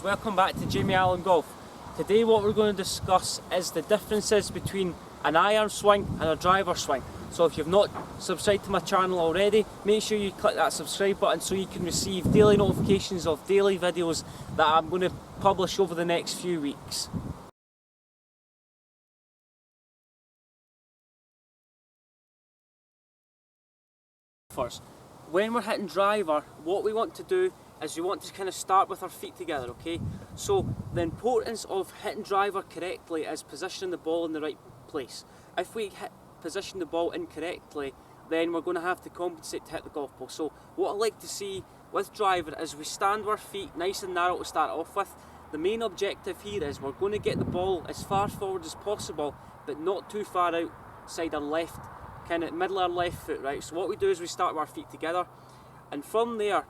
welcome back to Jamie Allan Golf. Today what we're going to discuss is the differences between an iron swing and a driver swing. So if you've not subscribed to my channel already, make sure you click that subscribe button so you can receive daily notifications of daily videos that I'm going to publish over the next few weeks. First, when we're hitting driver, what we want to do is we want to kind of start with our feet together, okay? So the importance of hitting driver correctly is positioning the ball in the right place. If we position the ball incorrectly, then we're going to have to compensate to hit the golf ball. So what I like to see with driver is we stand our feet nice and narrow to start off with. The main objective here is we're going to get the ball as far forward as possible, but not too far outside our left, kind of middle of our left foot, right? So what we do is we start our feet together, and from there,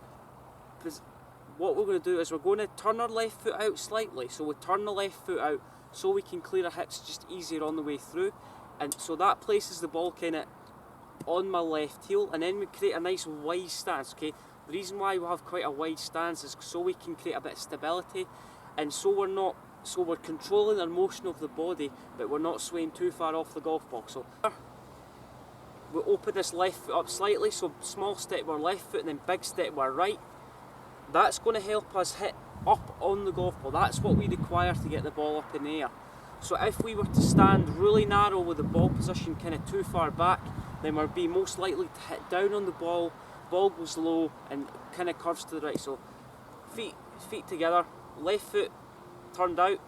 what we're going to do is we're going to turn our left foot out slightly. So we turn the left foot out so we can clear our hips just easier on the way through, and so that places the ball kind of on my left heel, and then we create a nice wide stance, okay? The reason why we have quite a wide stance is so we can create a bit of stability, and so we're controlling our motion of the body, but we're not swaying too far off the golf ball. So we open this left foot up slightly, so small step with our left foot and then big step with our right. That's going to help us hit up on the golf ball. That's what we require to get the ball up in the air. So if we were to stand really narrow with the ball position kind of too far back, then we'd be most likely to hit down on the ball goes low and kind of curves to the right. So feet together, left foot turned out,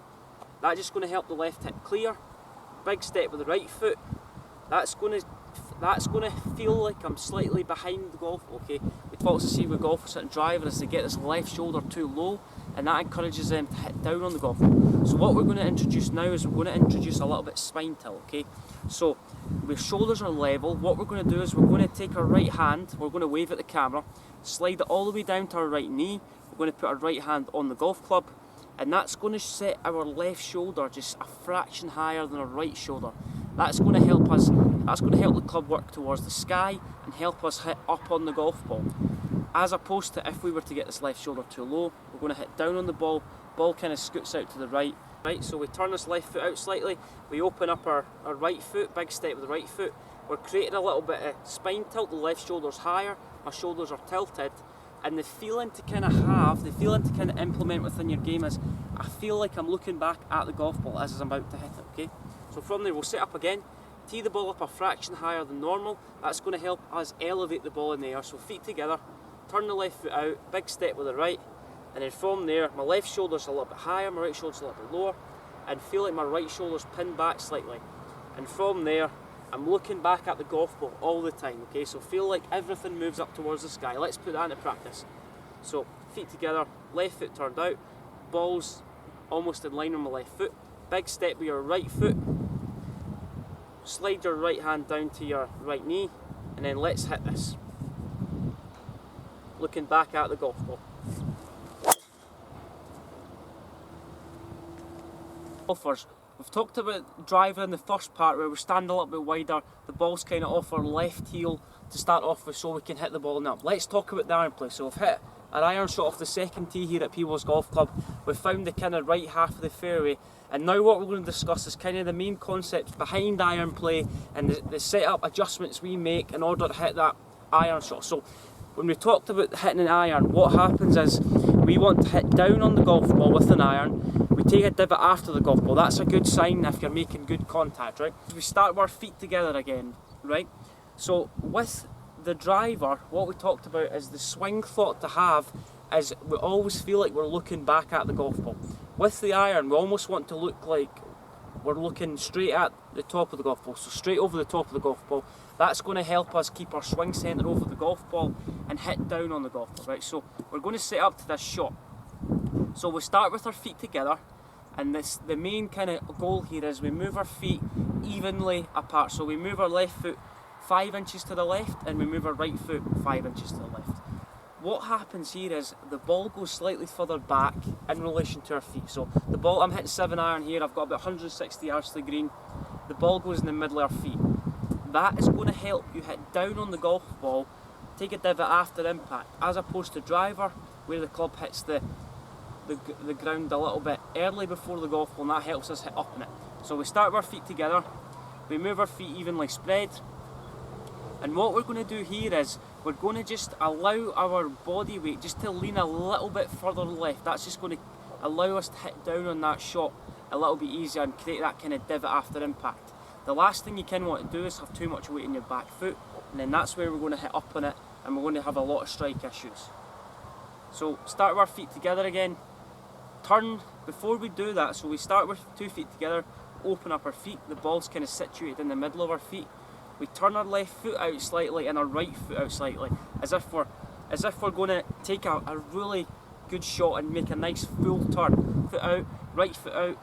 that's just going to help the left hip clear. Big step with the right foot, that's going to feel like I'm slightly behind the golf ball, okay? We'd also see with golfers hitting driver is they get this left shoulder too low, and that encourages them to hit down on the golf ball. So what we're going to introduce now is we're going to introduce a little bit spine tilt, okay? So with shoulders are level, what we're going to do is we're going to take our right hand, we're going to wave at the camera, slide it all the way down to our right knee, we're going to put our right hand on the golf club, and that's going to set our left shoulder just a fraction higher than our right shoulder. That's going to help us, that's going to help the club work towards the sky and help us hit up on the golf ball. As opposed to if we were to get this left shoulder too low, we're going to hit down on the ball kind of scoots out to the right. Right, so we turn this left foot out slightly, we open up our right foot, big step with the right foot, we're creating a little bit of spine tilt, the left shoulder's higher, our shoulders are tilted, and the feeling to kind of implement within your game is, I feel like I'm looking back at the golf ball as I'm about to hit it, okay? So from there we'll set up again, tee the ball up a fraction higher than normal. That's going to help us elevate the ball in the air. So feet together, turn the left foot out, big step with the right, and then from there my left shoulder's a little bit higher, my right shoulder's a little bit lower, and feel like my right shoulder's pinned back slightly. And from there I'm looking back at the golf ball all the time, okay? So feel like everything moves up towards the sky. Let's put that into practice. So feet together, left foot turned out, ball's almost in line with my left foot, big step with your right foot, slide your right hand down to your right knee, and then let's hit this. Looking back at the golf ball. Golfers, we've talked about driver in the first part where we stand a little bit wider, the ball's kind of off our left heel to start off with so we can hit the ball now. Let's talk about the iron play. So we've hit an iron shot off the second tee here at Peebles Golf Club. We've found the kind of right half of the fairway, and now what we're going to discuss is kind of the main concepts behind iron play and the setup adjustments we make in order to hit that iron shot. So when we talked about hitting an iron, what happens is we want to hit down on the golf ball with an iron. We take a divot after the golf ball. That's a good sign if you're making good contact, right? We start our feet together again, right? So with the driver, what we talked about is the swing thought to have is we always feel like we're looking back at the golf ball. With the iron, we almost want to look like we're looking straight at the top of the golf ball, so straight over the top of the golf ball. That's going to help us keep our swing centre over the golf ball and hit down on the golf ball, right? So we're going to set up to this shot. So we start with our feet together, and the main kind of goal here is we move our feet evenly apart. So we move our left foot 5 inches to the left, and we move our right foot 5 inches to the left. What happens here is the ball goes slightly further back in relation to our feet. So the ball, I'm hitting 7 iron here, I've got about 160 yards to the green. The ball goes in the middle of our feet. That is going to help you hit down on the golf ball, take a divot after impact, as opposed to driver where the club hits the the ground a little bit early before the golf ball, and that helps us hit up on it. So we start with our feet together, we move our feet evenly spread, and what we're going to do here is we're going to just allow our body weight just to lean a little bit further left. That's just going to allow us to hit down on that shot a little bit easier and create that kind of divot after impact. The last thing you can want to do is have too much weight in your back foot, and then that's where we're going to hit up on it and we're going to have a lot of strike issues. So start with our feet together again, turn before we do that, so we start with 2 feet together, open up our feet, the ball's kind of situated in the middle of our feet. We turn our left foot out slightly and our right foot out slightly, as if we're going to take a really good shot and make a nice full turn. Foot out, right foot out,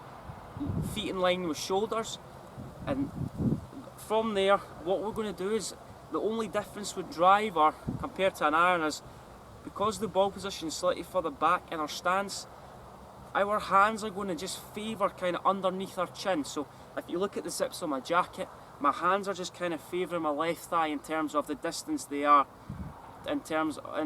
feet in line with shoulders. And from there, what we're going to do is, the only difference with driver compared to an iron is, because the ball position is slightly further back in our stance, our hands are going to just favour kind of underneath our chin. So if you look at the zips on my jacket, my hands are just kind of favouring my left thigh in terms of the distance they are in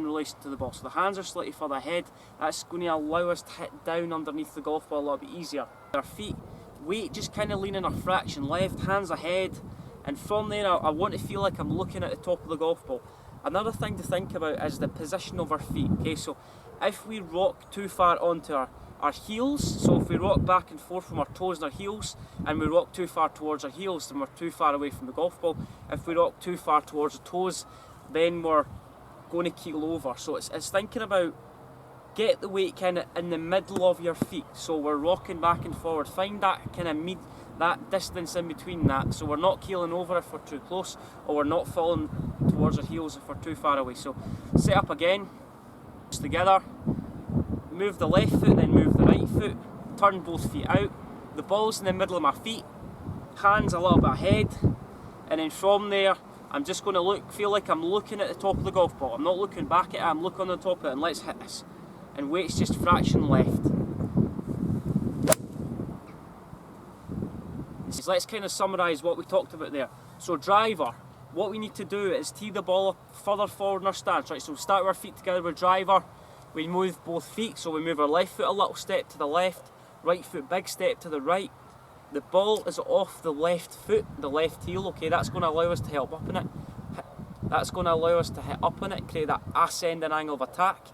relation to the ball. So the hands are slightly further ahead. That's going to allow us to hit down underneath the golf ball a little bit easier. Our feet, weight just kind of leaning a fraction left, hands ahead, and from there I want to feel like I'm looking at the top of the golf ball. Another thing to think about is the position of our feet. Okay, so if we rock too far onto our heels, so if we rock back and forth from our toes and our heels, and we rock too far towards our heels, then we're too far away from the golf ball. If we rock too far towards the toes, then we're going to keel over. So it's thinking about, get the weight kind of in the middle of your feet, so we're rocking back and forward. Find that kind of that distance in between that, so we're not keeling over if we're too close, or we're not falling towards our heels if we're too far away. So set up again, together, move the left foot, then move the right foot, turn both feet out, the ball's in the middle of my feet, hands a little bit ahead, and then from there I'm just going to feel like I'm looking at the top of the golf ball. I'm not looking back at it, I'm looking on the top of it, and let's hit this. And weight's just fraction left. So let's kind of summarise what we talked about there. So driver, what we need to do is tee the ball up further forward in our stance, right? So we start with our feet together with driver, we move both feet, so we move our left foot a little step to the left, right foot big step to the right. The ball is off the left foot, the left heel, okay, that's going to allow us to help up on it. That's going to allow us to hit up on it, create that ascending angle of attack.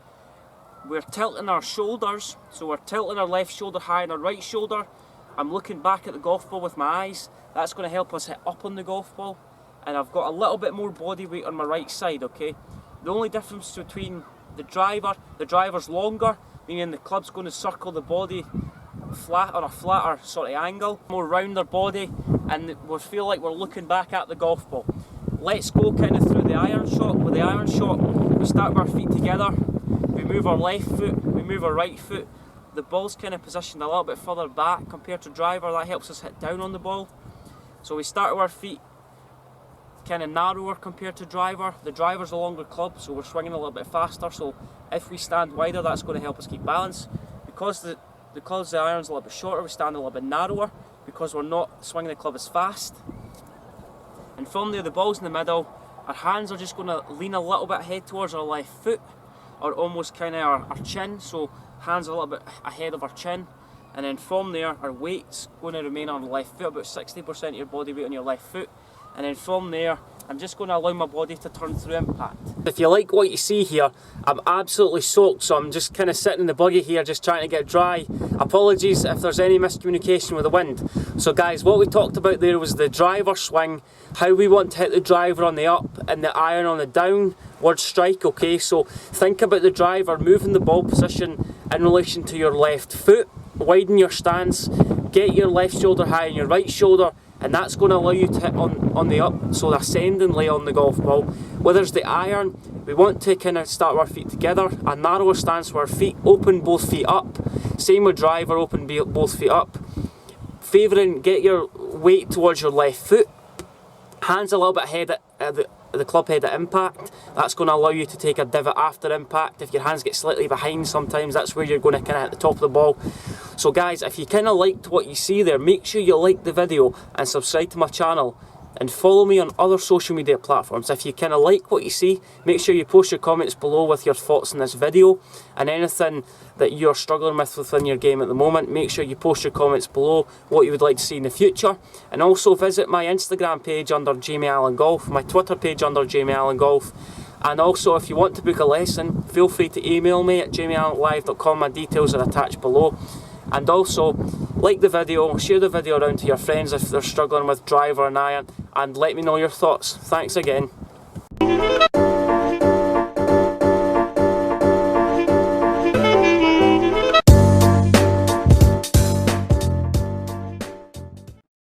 We're tilting our shoulders, so we're tilting our left shoulder high and our right shoulder. I'm looking back at the golf ball with my eyes. That's going to help us hit up on the golf ball. And I've got a little bit more body weight on my right side, okay? The only difference between the driver's longer, meaning the club's going to circle the body flat, or a flatter sort of angle, more rounder body, and we feel like we're looking back at the golf ball. Let's go kind of through the iron shot. With the iron shot, we start with our feet together, we move our left foot, we move our right foot. The ball's kind of positioned a little bit further back compared to driver, that helps us hit down on the ball. So we start with our feet kind of narrower compared to driver. The driver's a longer club, so we're swinging a little bit faster, so if we stand wider, that's going to help us keep balance. Because the iron's a little bit shorter, we stand a little bit narrower, because we're not swinging the club as fast. And from there, the ball's in the middle, our hands are just going to lean a little bit ahead towards our left foot, or almost kind of our chin, so hands a little bit ahead of our chin. And then from there, our weight's going to remain on the left foot, about 60% of your body weight on your left foot. And then from there, I'm just going to allow my body to turn through impact. If you like what you see here, I'm absolutely soaked, so I'm just kind of sitting in the buggy here just trying to get dry. Apologies if there's any miscommunication with the wind. So guys, what we talked about there was the driver swing, how we want to hit the driver on the up and the iron on the downward strike, okay? So think about the driver moving the ball position in relation to your left foot, widen your stance, get your left shoulder high on your right shoulder, and that's going to allow you to hit on the up, so ascendingly on the golf ball. Whether it's the iron, we want to kind of start with our feet together, a narrower stance with our feet, open both feet up. Same with driver, open both feet up. Favouring, get your weight towards your left foot, hands a little bit ahead at the club head at impact. That's going to allow you to take a divot after impact. If your hands get slightly behind sometimes, that's where you're going to kind of hit the top of the ball. So guys, if you kind of liked what you see there, make sure you like the video and subscribe to my channel. and follow me on other social media platforms. If you kind of like what you see, make sure you post your comments below with your thoughts on this video, and anything that you're struggling with within your game at the moment, make sure you post your comments below what you would like to see in the future. And also visit my Instagram page under Jamie Allan Golf, my Twitter page under Jamie Allan Golf. And also, if you want to book a lesson, feel free to email me at jamieallanlive.com. My details are attached below. And also, like the video, share the video around to your friends if they're struggling with driver and iron, and let me know your thoughts. Thanks again.